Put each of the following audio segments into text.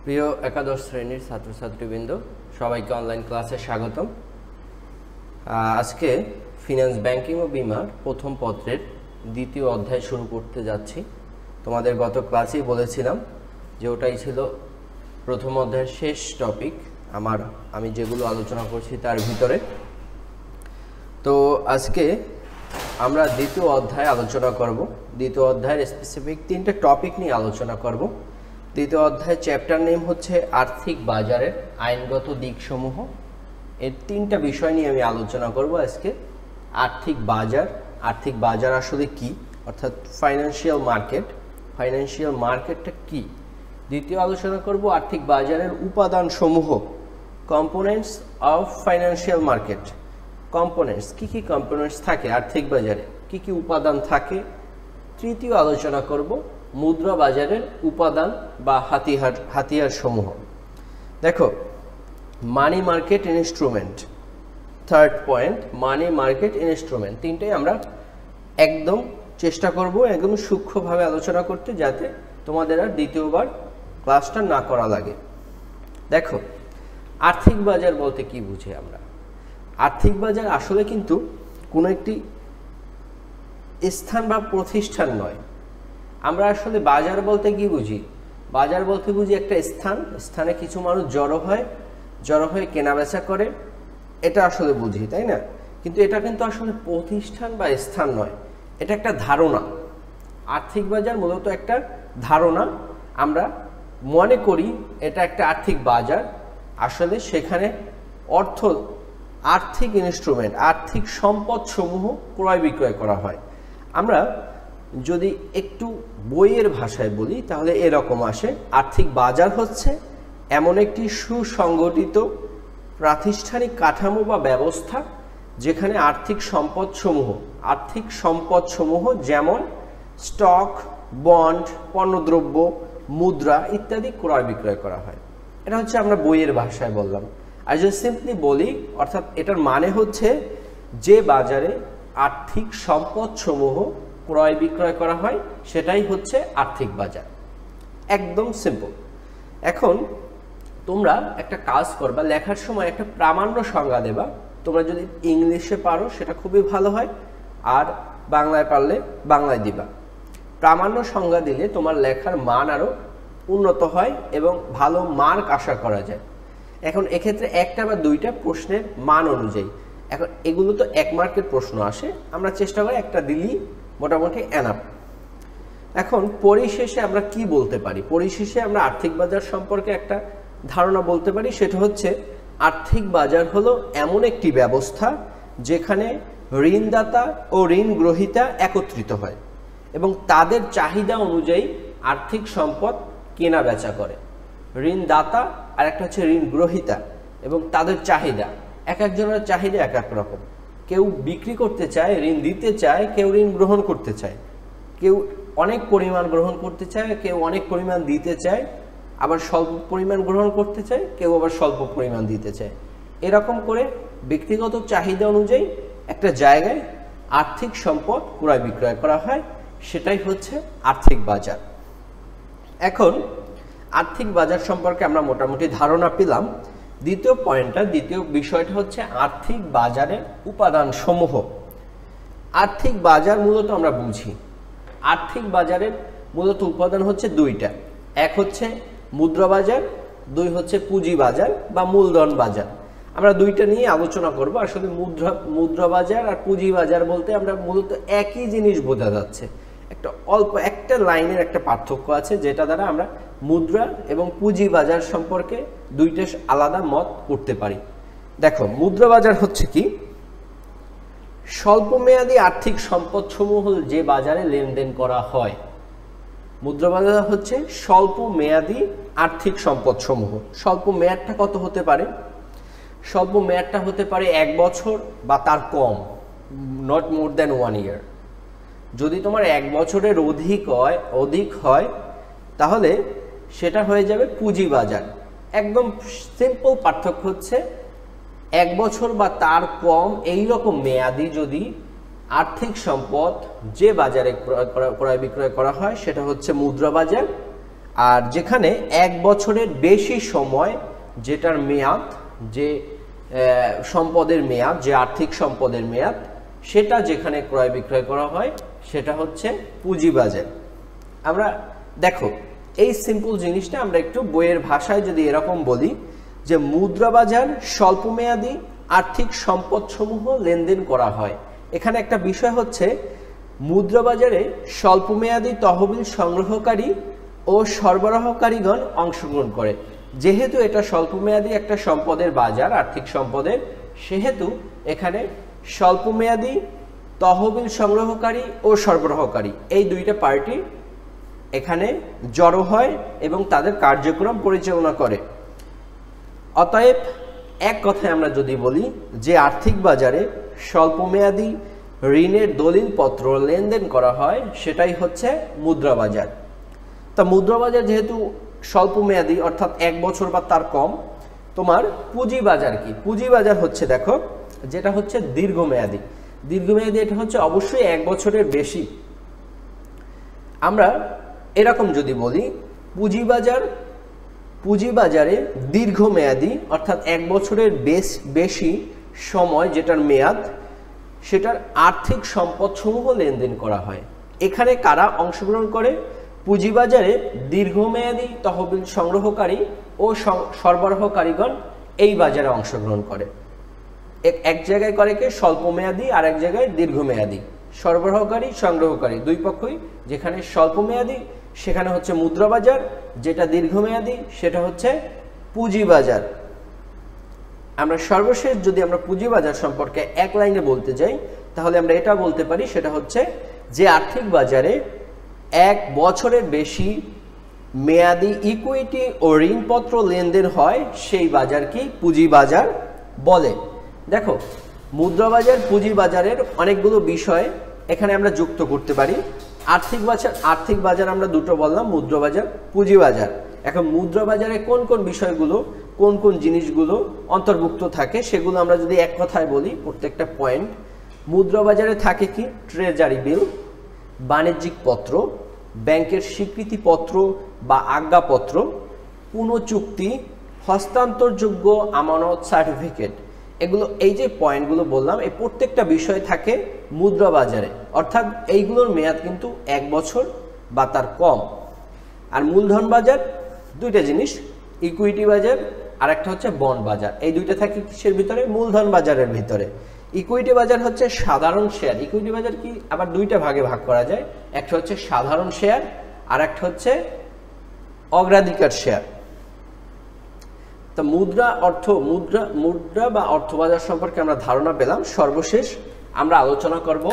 প্রিয় একাদশ শ্রেণীর ছাত্রছাত্রীবৃন্দ, সবাইকে অনলাইন ক্লাসে স্বাগতম। আজকে ফিনান্স ব্যাংকিং ও বীমার প্রথম পত্রের দ্বিতীয় অধ্যায় শুরু করতে যাচ্ছি। তোমাদের গত ক্লাসেই বলেছিলাম যে ওটাই ছিল প্রথম অধ্যায়ের শেষ টপিক, আমি যেগুলো আলোচনা করছি তার ভিতরে। তো আজকে আমরা দ্বিতীয় অধ্যায় আলোচনা করব। দ্বিতীয় অধ্যায়ের স্পেসিফিক তিনটে টপিক নিয়ে আলোচনা করব। দ্বিতীয় অধ্যায় চ্যাপ্টার নেম হচ্ছে আর্থিক বাজারের আইনগত দিকসমূহ। এর তিনটা বিষয় নিয়ে আমি আলোচনা করব আজকে। আর্থিক বাজার আসলে কি, অর্থাৎ ফাইন্যান্সিয়াল মার্কেটটা কি। দ্বিতীয় আলোচনা করব আর্থিক বাজারের উপাদানসমূহ, components of financial market. Components, কি কম্পোনেন্টস থাকে আর্থিক বাজারে, কি উপাদান থাকে। তৃতীয় আলোচনা করব মুদ্রা বাজারের উপাদান বা হাতিয়ার সমূহ। দেখো, money market instrument, third point money market instrument. তিনটেই আমরা একদম চেষ্টা করব একদম সূক্ষ্মভাবে আলোচনা করতে, যাতে তোমাদের আর দ্বিতীয়বার ক্লাসটা না করা লাগে। দেখো, আর্থিক বাজার বলতে কি বুঝি আমরা? আর্থিক বাজার আসলে কিন্তু কোনো একটি স্থান বা প্রতিষ্ঠান নয়। আমরা আসলে বাজার বলতে কি বুঝি? বাজার বলতে বুঝি একটা স্থানে কিছু মানুষ জড়ো হয়ে কেনাবেচা করে, এটা আসলে বুঝি, তাই না? কিন্তু এটা কিন্তু আসলে প্রতিষ্ঠান বা স্থান নয়, এটা একটা ধারণা। আর্থিক বাজার মূলত একটা ধারণা। আমরা মনে করি এটা একটা আর্থিক বাজার, আসলে সেখানে আর্থিক ইনস্ট্রুমেন্ট, আর্থিক সম্পদসমূহ ক্রয় বিক্রয় করা হয়। আমরা যদি একটু বইয়ের ভাষায় বলি তাহলে এরকম আসে, আর্থিক বাজার হচ্ছে এমন একটি সুসংগঠিত প্রাতিষ্ঠানিক কাঠামো বা ব্যবস্থা যেখানে আর্থিক সম্পদসমূহ যেমন স্টক, বন্ড, পণ্যদ্রব্য, মুদ্রা ইত্যাদি ক্রয় বিক্রয় করা হয়। এটা হচ্ছে আমরা বইয়ের ভাষায় বললাম। আর যদি সিম্পলি বলি, অর্থাৎ এটার মানে হচ্ছে যে বাজারে আর্থিক সম্পদসমূহ ক্রয় বিক্রয় করা হয় সেটাই হচ্ছে আর্থিক বাজার। একদম সিম্পল। এখন তোমরা একটা কাজ করবা, লেখার সময় একটা প্রামাণ্য সংজ্ঞা দেবা। তোমরা যদি ইংলিশে পারো সেটা খুবই ভালো হয়, আর বাংলায় পারলে বাংলায় দিবা। প্রামাণ্য সংজ্ঞা দিলে তোমার লেখার মান আরও উন্নত হয় এবং ভালো মার্ক আশা করা যায়। এখন এক্ষেত্রে একটা বা দুইটা প্রশ্নের মান অনুযায়ী, এখন এগুলো তো 1 মার্কের প্রশ্ন আসে, আমরা চেষ্টা করি একটা দিলেই মোটামুটি এনাফ। এখন পরিশেষে আমরা কি বলতে পারি? পরিশেষে আমরা আর্থিক বাজার সম্পর্কে একটা ধারণা বলতে পারি, সেটা হচ্ছে আর্থিক বাজার হলো এমন একটি ব্যবস্থা যেখানে ঋণদাতা ও ঋণ গ্রহীতা একত্রিত হয় এবং তাদের চাহিদা অনুযায়ী আর্থিক সম্পদ কেনা বেচা করে। ঋণদাতা আর একটা হচ্ছে ঋণ গ্রহীতা, এবং তাদের চাহিদা, একজনের চাহিদা এক এক রকম। কেউ বিক্রি করতে চায়, ঋণ দিতে চায়, কেউ ঋণ গ্রহণ করতে চায়, কেউ অনেক পরিমাণ গ্রহণ করতে চায়, কেউ অনেক পরিমাণ দিতে চায়, আবার স্বল্প পরিমাণ গ্রহণ করতে চায়, কেউ আবার স্বল্প পরিমাণ দিতে চায়। এরকম করে ব্যক্তিগত চাহিদা অনুযায়ী একটা জায়গায় আর্থিক সম্পদ ক্রয় বিক্রয় করা হয়, সেটাই হচ্ছে আর্থিক বাজার। এখন আর্থিক বাজার সম্পর্কে আমরা মোটামুটি ধারণা পেলাম। দ্বিতীয় বিষয়টা হচ্ছে আর্থিক বাজারের উপাদানসমূহ। আর্থিক বাজার মূলত আমরা বুঝি, আর্থিক বাজারের মূলত উপাদান হচ্ছে দুইটা। এক হচ্ছে মুদ্রা বাজার, দুই হচ্ছে পুঁজি বাজার বা মূলধন বাজার। আমরা দুইটা নিয়ে আলোচনা করব। আসলে মুদ্রা বাজার আর পুঁজি বাজার বলতে আমরা মূলত একই জিনিস বোঝা যাচ্ছে, একটা লাইনের একটা পার্থক্য আছে, যেটা দ্বারা আমরা মুদ্রা এবং পুঁজি বাজার সম্পর্কে দুইটা আলাদা মত করতে পারি। দেখো, মুদ্রা বাজার হচ্ছে কি? স্বল্পমেয়াদী আর্থিক সম্পদসমূহ যে বাজারে লেনদেন করা হয়। মুদ্রা বাজার হচ্ছে স্বল্প মেয়াদী আর্থিক সম্পদসমূহ। স্বল্প মেয়াদটা কত হতে পারে? স্বল্প মেয়াদটা হতে পারে 1 বছর বা তার কম, নট মোর দ্যান 1 ইয়ার। যদি তোমার 1 বছরের অধিক হয় তাহলে সেটা হয়ে যাবে পুঁজি বাজার। একদম সিম্পল পার্থক্য হচ্ছে 1 বছর বা তার কম এইরকম মেয়াদি যদি আর্থিক সম্পদ যে বাজারে ক্রয় বিক্রয় করা হয় সেটা হচ্ছে মুদ্রা বাজার, আর যেখানে 1 বছরের বেশি সময় যেটার মেয়াদ, যে সম্পদের মেয়াদ, যে আর্থিক সম্পদের মেয়াদ, সেটা যেখানে ক্রয় বিক্রয় করা হয় সেটা হচ্ছে পুঁজিবাজার। আমরা দেখো এই সিম্পল জিনিসটা আমরা একটু বইয়ের ভাষায় যদি এরকম বলি যে মুদ্রাবাজার স্বল্পমেয়াদী আর্থিক সম্পদসমূহ লেনদেন করা হয়। এখানে একটা বিষয় হচ্ছে মুদ্রাবাজারে স্বল্পমেয়াদী তহবিল সংগ্রহকারী ও সরবরাহকারীগণ অংশগ্রহণ করে। যেহেতু এটা স্বল্পমেয়াদী একটা সম্পদের বাজার, আর্থিক সম্পদের, সেহেতু এখানে স্বল্পমেয়াদী তহবিল সংগ্রহকারী ও সরবরাহকারী এই দুইটা পার্টি এখানে জড়ো হয় এবং তাদের কার্যক্রম পরিচালনা করে। অতএব এক কথায় আমরা যদি বলি যে আর্থিক বাজারে স্বল্পমেয়াদী ঋণের দলিলপত্র লেনদেন করা হয় সেটাই হচ্ছে মুদ্রাবাজার। তা মুদ্রাবাজার যেহেতু স্বল্পমেয়াদী অর্থাৎ 1 বছর বা তার কম, তোমার পুঁজিবাজার কি? পুঁজিবাজার হচ্ছে দেখো যেটা হচ্ছে দীর্ঘমেয়াদী। দীর্ঘমেয়াদী এটা হচ্ছে অবশ্যই 1 বছরের বেশি। আমরা এরকম যদি বলি পুঁজিবাজারে দীর্ঘমেয়াদী অর্থাৎ 1 বছরের বেশি সময় যেটার মেয়াদ, সেটার আর্থিক সম্পদসমূহ লেনদেন করা হয়। এখানে কারা অংশগ্রহণ করে? পুঁজিবাজারে দীর্ঘমেয়াদী তহবিল সংগ্রহকারী ও সরবরাহকারীগণ এই বাজারে অংশগ্রহণ করে। এক জায়গায় করে কে স্বল্পমেয়াদী আর এক জায়গায় দীর্ঘমেয়াদী। সরবরাহকারী সংগ্রহকারী দুই পক্ষই, যেখানে স্বল্পমেয়াদী সেখানে হচ্ছে মুদ্রাবাজার, যেটা দীর্ঘমেয়াদী সেটা হচ্ছে পুঁজিবাজার। আমরা সর্বশেষ যদি আমরা পুঁজিবাজার সম্পর্কে এক লাইনে বলতে যাই তাহলে আমরা এটা বলতে পারি সেটা হচ্ছে যে আর্থিক বাজারে 1 বছরের বেশি মেয়াদি ইকুইটি ও ঋণপত্র লেনদেন হয় সেই বাজারকে পুঁজিবাজার বলে। দেখো মুদ্রাবাজার পুঁজিবাজারের অনেকগুলো বিষয় এখানে আমরা যুক্ত করতে পারি। আর্থিক বাজার আমরা দুটো বললাম, মুদ্রাবাজার, পুঁজিবাজার। এখন মুদ্রাবাজারে কোন কোন বিষয়গুলো, কোন কোন জিনিসগুলো অন্তর্ভুক্ত থাকে সেগুলো আমরা যদি এক কথায় বলি প্রত্যেকটা পয়েন্ট। মুদ্রাবাজারে থাকে কি? ট্রেজারি বিল, বাণিজ্যিক পত্র, ব্যাংকের স্বীকৃতিপত্র বা আজ্ঞাপত্র, পুনঃচুক্তি, হস্তান্তরযোগ্য আমানত সার্টিফিকেট। এগুলো এই যে পয়েন্টগুলো বললাম এই প্রত্যেকটা বিষয় থাকে মুদ্রাবাজারে, অর্থাৎ এইগুলোর মেয়াদ কিন্তু 1 বছর বা তার কম। আর মূলধন বাজার দুইটা জিনিস, ইকুইটি বাজার আর একটা হচ্ছে বন্ড বাজার। এই দুইটা থাকে কিসের ভিতরে? মূলধন বাজারের ভিতরে। ইকুইটি বাজার হচ্ছে সাধারণ শেয়ার। ইকুইটি বাজার কি আবার দুইটা ভাগে ভাগ করা যায়, একটা হচ্ছে সাধারণ শেয়ার আর একটা হচ্ছে অগ্রাধিকার শেয়ার। তো মুদ্রা বা অর্থবাজার সম্পর্কে আমরা ধারণা পেলাম। সর্বশেষ আমরা আলোচনা করব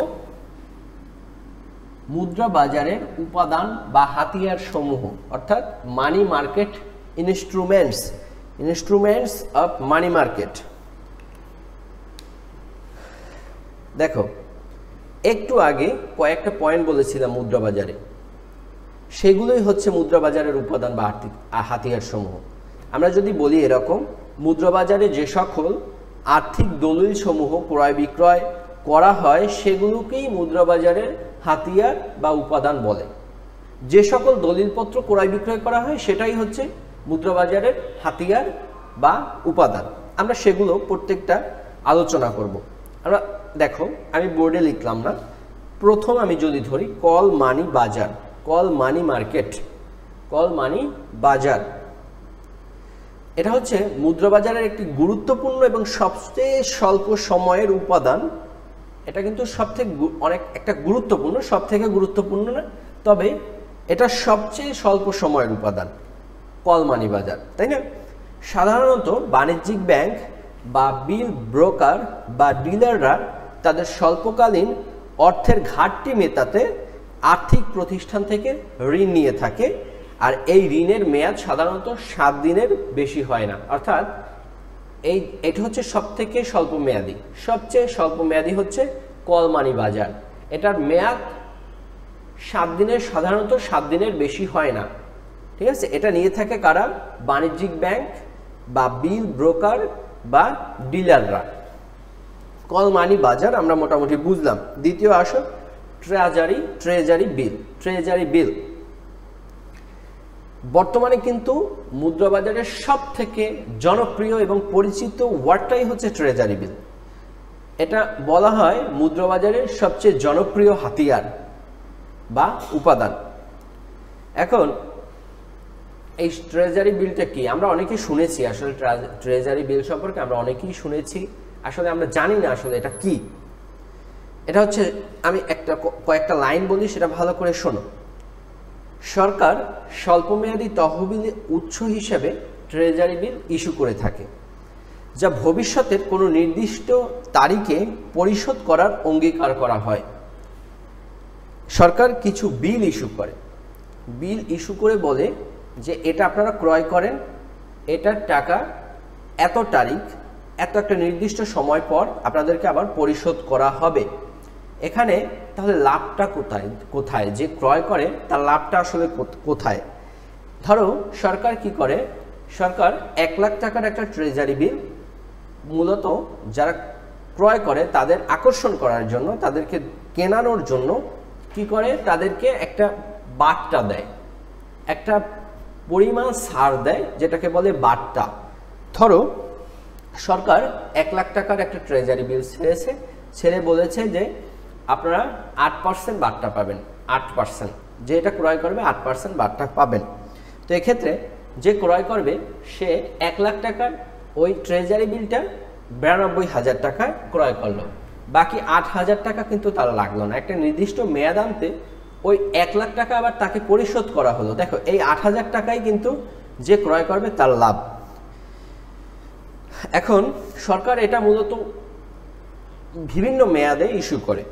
মুদ্রা বাজারের উপাদান বা হাতিয়ার সমূহ, অর্থাৎ money market instruments of money market. দেখো একটু আগে কয়েকটা পয়েন্ট বলেছিলাম মুদ্রা বাজারে, সেগুলোই হচ্ছে মুদ্রা বাজারের উপাদান বা হাতিয়ার সমূহ। আমরা যদি বলি এরকম, মুদ্রা বাজারে যে সকল আর্থিক দলিল সমূহ ক্রয় বিক্রয় করা হয় সেগুলোকেই মুদ্রা বাজারের হাতিয়ার বা উপাদান বলে। যে সকল দলিলপত্র ক্রয় বিক্রয় করা হয় সেটাই হচ্ছে মুদ্রা বাজারের হাতিয়ার বা উপাদান। আমরা সেগুলো প্রত্যেকটা আলোচনা করব। আমরা দেখো আমি বোর্ডে লিখলাম না, প্রথম আমি যদি ধরি কল মানি বাজার, কল মানি মার্কেট, কল মানি বাজার, এটা হচ্ছে মুদ্রা বাজারের একটি গুরুত্বপূর্ণ এবং সবচেয়ে স্বল্প সময়ের উপাদান। এটা কিন্তু একটা গুরুত্বপূর্ণ, সব থেকে গুরুত্বপূর্ণ না, তবে এটা সবচেয়ে স্বল্প সময়ের উপাদান কল মানি বাজার, তাই না? সাধারণত বাণিজ্যিক ব্যাংক বা বিল ব্রোকার বা ডিলাররা তাদের স্বল্পকালীন অর্থের ঘাটতি মেটাতে আর্থিক প্রতিষ্ঠান থেকে ঋণ নিয়ে থাকে। আর এই ঋণের মেয়াদ সাধারণত 7 দিনের বেশি হয় না, অর্থাৎ এটা হচ্ছে সবথেকে স্বল্প মেয়াদী। সবচেয়ে স্বল্প মেয়াদী হচ্ছে কল মানি বাজার, এটার মেয়াদ 7 দিনের, সাধারণত 7 দিনের বেশি হয় না, ঠিক আছে? এটা নিয়ে থাকে কারা? বাণিজ্যিক ব্যাংক বা বিল ব্রোকার বা ডিলাররা। কল মানি বাজার আমরা মোটামুটি বুঝলাম। দ্বিতীয় আসো ট্রেজারি বিল। বর্তমানে কিন্তু মুদ্রাবাজারের সব থেকে জনপ্রিয় এবং পরিচিত ওয়ার্ডটাই হচ্ছে ট্রেজারি বিল। এটা বলা হয় মুদ্রাবাজারের সবচেয়ে জনপ্রিয় হাতিয়ার বা উপাদান। এখন এই ট্রেজারি বিলটা কি, আমরা অনেকেই শুনেছি, আসলে ট্রেজারি বিল সম্পর্কে আমরা অনেকেই শুনেছি, আসলে আমরা জানি না আসলে এটা কি। এটা হচ্ছে, আমি কয়েকটা লাইন বলি, সেটা ভালো করে শোনো। সরকার স্বল্পমেয়াদী তহবিলের উৎস হিসেবে ট্রেজারি বিল ইস্যু করে থাকে, যা ভবিষ্যতের কোনো নির্দিষ্ট তারিখে পরিশোধ করার অঙ্গীকার করা হয়। সরকার কিছু বিল ইস্যু করে, বিল ইস্যু করে বলে যে এটা আপনারা ক্রয় করেন, এটার টাকা এত তারিখ এত একটা নির্দিষ্ট সময় পর আপনাদেরকে আবার পরিশোধ করা হবে। এখানে তাহলে লাভটা কোথায় যে ক্রয় করে তার লাভটা আসলে কোথায়? ধরো সরকার কি করে, সরকার 1 লাখ টাকার একটা ট্রেজারি বিল মূলত যারা ক্রয় করে তাদের আকর্ষণ করার জন্য, তাদেরকে কেনানোর জন্য কি করে, তাদেরকে একটা বার্তা দেয়, একটা পরিমাণ ছাড় দেয়, যেটাকে বলে বার্তা। ধরো সরকার 1 লাখ টাকার একটা ট্রেজারি বিল ছেড়ে বলেছে যে আপনারা 8% বার্তা পাবেন, 8%, যে এটা ক্রয় করবে 8% বার্তা পাবেন। তো এক্ষেত্রে যে ক্রয় করবে সে 1 লাখ টাকার ওই ট্রেজারি বিলটা 92,000 টাকায় ক্রয় করলো, বাকি 8,000 টাকা কিন্তু তার লাগলো না। একটা নির্দিষ্ট মেয়াদ আনতে ওই 1 লাখ টাকা আবার তাকে পরিশোধ করা হলো। দেখো এই 8,000 টাকাই কিন্তু যে ক্রয় করবে তার লাভ। এখন সরকার এটা মূলত বিভিন্ন মেয়াদে ইস্যু করে।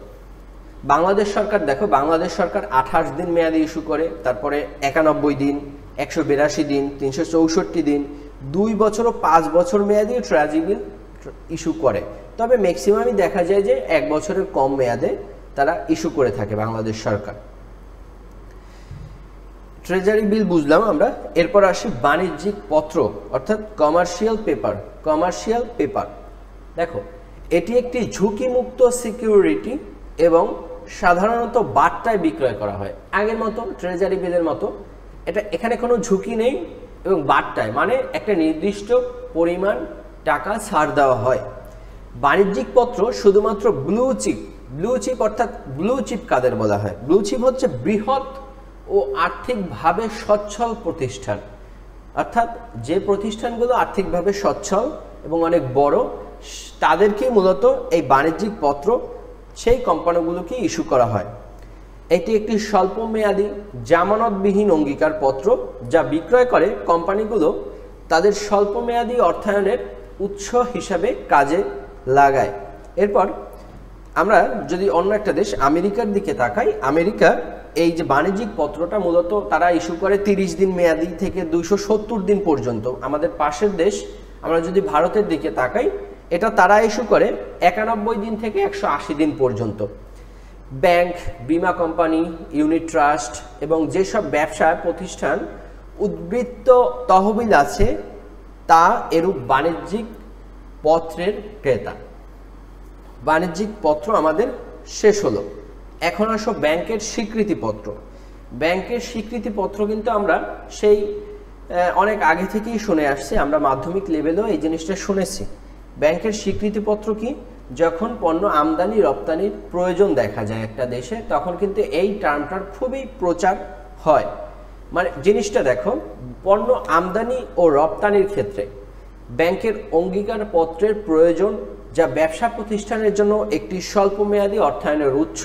বাংলাদেশ সরকার, দেখো বাংলাদেশ সরকার 28 দিন মেয়াদে ইস্যু করে, তারপরে 91 দিন, 182 দিন, 364 দিন, 2 বছর ও 5 বছর মেয়াদে ট্রেজারি বিল ইস্যু করে। তবে ম্যাক্সিমামই দেখা যায় যে 1 বছরের কম মেয়াদে তারা ইস্যু করে থাকে বাংলাদেশ সরকার। ট্রেজারি বিল বুঝলাম আমরা, এরপর আসি বাণিজ্যিক পত্র অর্থাৎ কমার্শিয়াল পেপার। কমার্শিয়াল পেপার দেখো এটি একটি ঝুঁকিমুক্ত সিকিউরিটি এবং সাধারণত বার্তায় বিক্রয় করা হয়। আগের মতো ট্রেজারি বিলের মতো এখানে কোনো ঝুঁকি নেই এবং বার্তায় মানে একটা নির্দিষ্ট পরিমাণ টাকা ছাড় দেওয়া হয়। বাণিজ্যিক পত্র শুধুমাত্র ব্লু চিপ অর্থাৎ ব্লু চিপ কাদের বলা হয়? ব্লু চিপ হচ্ছে বৃহৎ ও আর্থিকভাবে সচ্ছল প্রতিষ্ঠান, অর্থাৎ যে প্রতিষ্ঠানগুলো আর্থিকভাবে সচ্ছল এবং অনেক বড় তাদেরকেই মূলত এই বাণিজ্যিক পত্র সেই কোম্পানিগুলোকে ইস্যু করা হয়। এটি একটি স্বল্পমেয়াদী জামানতবিহীন অঙ্গীকার পত্র যা বিক্রয় করে কোম্পানিগুলো তাদের স্বল্পমেয়াদী অর্থায়নের উৎস হিসাবে কাজে লাগায়। এরপর আমরা যদি অন্য একটা দেশ আমেরিকার দিকে তাকাই, আমেরিকা এই যে বাণিজ্যিক পত্রটা মূলত তারা ইস্যু করে 30 দিন মেয়াদি থেকে 270 দিন পর্যন্ত। আমাদের পাশের দেশ আমরা যদি ভারতের দিকে তাকাই, এটা তারা ইস্যু করে 91 দিন থেকে 180 দিন পর্যন্ত। ব্যাংক, বীমা কোম্পানি, ইউনিট ট্রাস্ট এবং যেসব ব্যবসা প্রতিষ্ঠান উদ্বৃত্ত তহবিল আছে তা এরূপ বাণিজ্যিক পত্রের ক্রেতা। বাণিজ্যিক পত্র আমাদের শেষ হলো, এখন আসো ব্যাংকের স্বীকৃতিপত্র। ব্যাংকের স্বীকৃতিপত্র কিন্তু আমরা সেই অনেক আগে থেকেই শুনে আসছি, আমরা মাধ্যমিক লেভেলেও এই জিনিসটা শুনেছি। ব্যাংকের স্বীকৃতিপত্র কি? যখন পণ্য আমদানি রপ্তানির প্রয়োজন দেখা যায় একটা দেশে, তখন কিন্তু এই টার্মটার খুবই প্রচার হয়। মানে জিনিসটা দেখো, পণ্য আমদানি ও রপ্তানির ক্ষেত্রে ব্যাংকের অঙ্গীকার পত্রের প্রয়োজন, যা ব্যবসা প্রতিষ্ঠানের জন্য একটি স্বল্পমেয়াদী অর্থায়নের উৎস।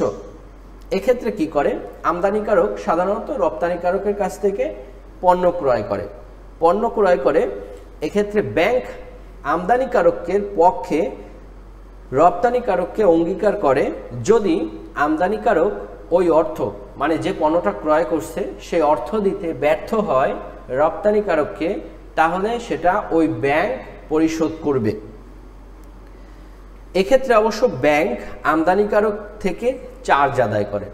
এক্ষেত্রে কি করে? আমদানিকারক সাধারণত রপ্তানিকারকের কাছ থেকে পণ্য ক্রয় করে। এক্ষেত্রে ব্যাংক আমদানিকারকের পক্ষে রপ্তানিকারককে অঙ্গীকার করে যদি আমদানিকারক ওই অর্থ মানে যে পণ্যটা ক্রয় করছে সেই অর্থ দিতে ব্যর্থ হয় রপ্তানিকারককে, তাহলে সেটা ওই ব্যাংক পরিশোধ করবে। এক্ষেত্রে অবশ্য ব্যাংক আমদানিকারক থেকে চার্জ আদায় করে।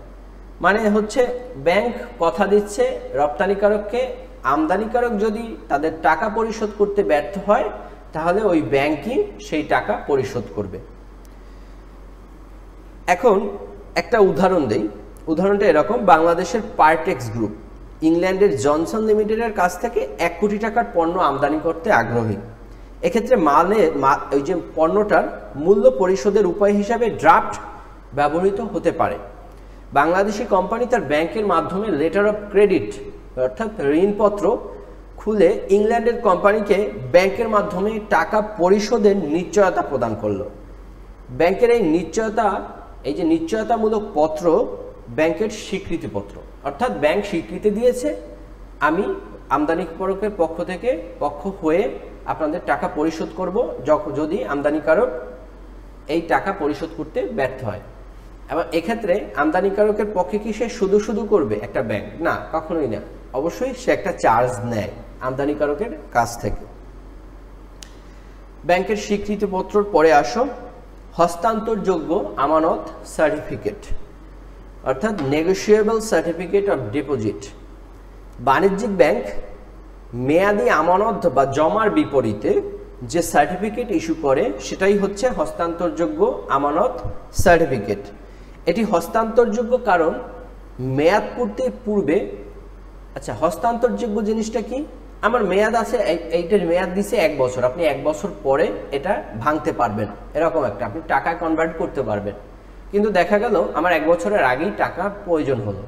মানে হচ্ছে ব্যাংক কথা দিচ্ছে রপ্তানিকারককে, আমদানিকারক যদি তাদের টাকা পরিশোধ করতে ব্যর্থ হয় তাহলে ওই ব্যাংকই সেই টাকা পরিশোধ করবে। এখন একটা উদাহরণ দেই, উদাহরণটা এরকম, বাংলাদেশের পারটেক্স গ্রুপ। ইংল্যান্ডের জনসন লিমিটেডের কাছ থেকে 1 কোটি টাকার পণ্য আমদানি করতে আগ্রহী। এক্ষেত্রে ওই যে পণ্যটার মূল্য পরিশোধের উপায় হিসাবে ড্রাফট ব্যবহৃত হতে পারে। বাংলাদেশি কোম্পানি তার ব্যাংকের মাধ্যমে লেটার অফ ক্রেডিট অর্থাৎ ঋণপত্র খুলে ইংল্যান্ডের কোম্পানিকে ব্যাংকের মাধ্যমে টাকা পরিশোধের নিশ্চয়তা প্রদান করলো। ব্যাংকের এই যে নিশ্চয়তামূলক পত্র ব্যাংকের স্বীকৃতিপত্র, অর্থাৎ ব্যাংক স্বীকৃতি দিয়েছে আমি আমদানিকারকের পক্ষ হয়ে আপনাদের টাকা পরিশোধ করব যদি আমদানিকারক এই টাকা পরিশোধ করতে ব্যর্থ হয়। এবং এক্ষেত্রে আমদানিকারকের পক্ষে কি সে শুধু করবে একটা ব্যাংক? না, কখনোই না। অবশ্যই সে একটা চার্জ নেয় আমদানিকারকের কাছ থেকে। ব্যাংকের স্বীকৃতিপত্রর পরে আসো হস্তান্তরযোগ্য আমানত সার্টিফিকেট অর্থাৎ নেগোশিয়েবল সার্টিফিকেট অফ ডিপোজিট। বাণিজ্যিক ব্যাংক মেয়াদি আমানত বা জমার বিপরীতে যে সার্টিফিকেট ইস্যু করে সেটাই হচ্ছে হস্তান্তরযোগ্য আমানত সার্টিফিকেট। এটি হস্তান্তরযোগ্য কারণ মেয়াদ পূর্তির পূর্বে, আচ্ছা হস্তান্তরযোগ্য জিনিসটা কি? আমার মেয়াদ আছে, এইটার মেয়াদ দিছে 1 বছর, আপনি 1 বছর পরে এটা ভাঙতে পারবেন, এরকম একটা আপনি টাকায় কনভার্ট করতে পারবেন। কিন্তু দেখা গেল আমার 1 বছরের আগেই টাকা প্রয়োজন হলো,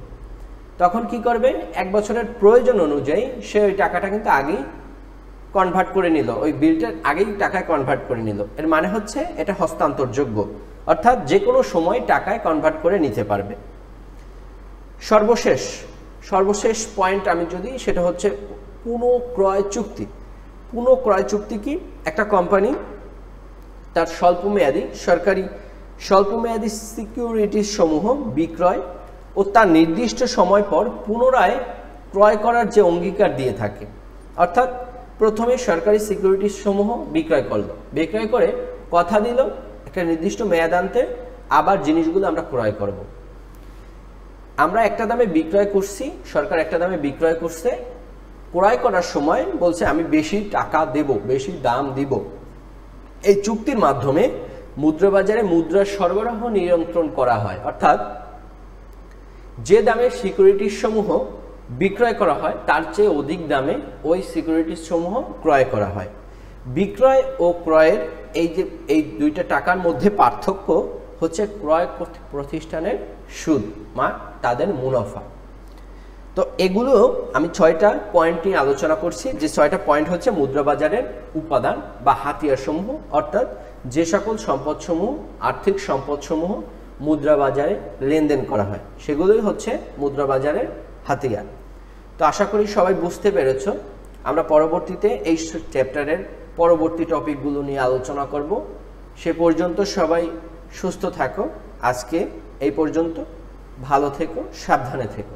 তখন কি করবে? 1 বছরের প্রয়োজন অনুযায়ী সে ওই টাকাটা কিন্তু আগেই কনভার্ট করে নিল, ওই বিলটার আগেই টাকায় কনভার্ট করে নিল। এর মানে হচ্ছে এটা হস্তান্তরযোগ্য, অর্থাৎ যে কোনো সময় টাকায় কনভার্ট করে নিতে পারবে। সর্বশেষ পয়েন্ট আমি যদি সেটা হচ্ছে পুনঃক্রয় চুক্তি। পুনঃক্রয় চুক্তি কি? একটা কোম্পানি তার স্বল্পমেয়াদী সিকিউরিটিজ সমূহ বিক্রয় ও তার নির্দিষ্ট সময় পর পুনরায় ক্রয় করার যে অঙ্গীকার দিয়ে থাকে, অর্থাৎ প্রথমে সরকারি সিকিউরিটিজ সমূহ বিক্রয় করলো, বিক্রয় করে কথা দিল একটা নির্দিষ্ট মেয়াদ আনতে আবার জিনিসগুলো আমরা ক্রয় করব। আমরা একটা দামে বিক্রয় করছি, সরকার একটা দামে বিক্রয় করছে, ক্রয় করার সময় বলছে আমি বেশি টাকা দেব, বেশি দাম দিব। এই চুক্তির মাধ্যমে মুদ্রাবাজারে মুদ্রার সরবরাহ নিয়ন্ত্রণ করা হয়, অর্থাৎ যে দামে সিকিউরিটিজ সমূহ বিক্রয় করা হয় তার চেয়ে অধিক দামে ওই সিকিউরিটিজ সমূহ ক্রয় করা হয়। বিক্রয় ও ক্রয়ের এই দুইটা টাকার মধ্যে পার্থক্য হচ্ছে ক্রয় প্রতিষ্ঠানের সুদ বা তাদের মুনাফা। তো এগুলো আমি 6টা পয়েন্ট নিয়ে আলোচনা করছি, যে 6টা পয়েন্ট হচ্ছে মুদ্রাবাজারের উপাদান বা হাতিয়ার সমূহ, অর্থাৎ যে সকল সম্পদসমূহ আর্থিক সম্পদসমূহ মুদ্রাবাজারে লেনদেন করা হয় সেগুলোই হচ্ছে মুদ্রাবাজারের হাতিয়ার। তো আশা করি সবাই বুঝতে পেরেছ। আমরা পরবর্তীতে এই চ্যাপ্টারের পরবর্তী টপিকগুলো নিয়ে আলোচনা করব। সে পর্যন্ত সবাই সুস্থ থাকো। আজকে এই পর্যন্ত, ভালো থেকো, সাবধানে থেকো।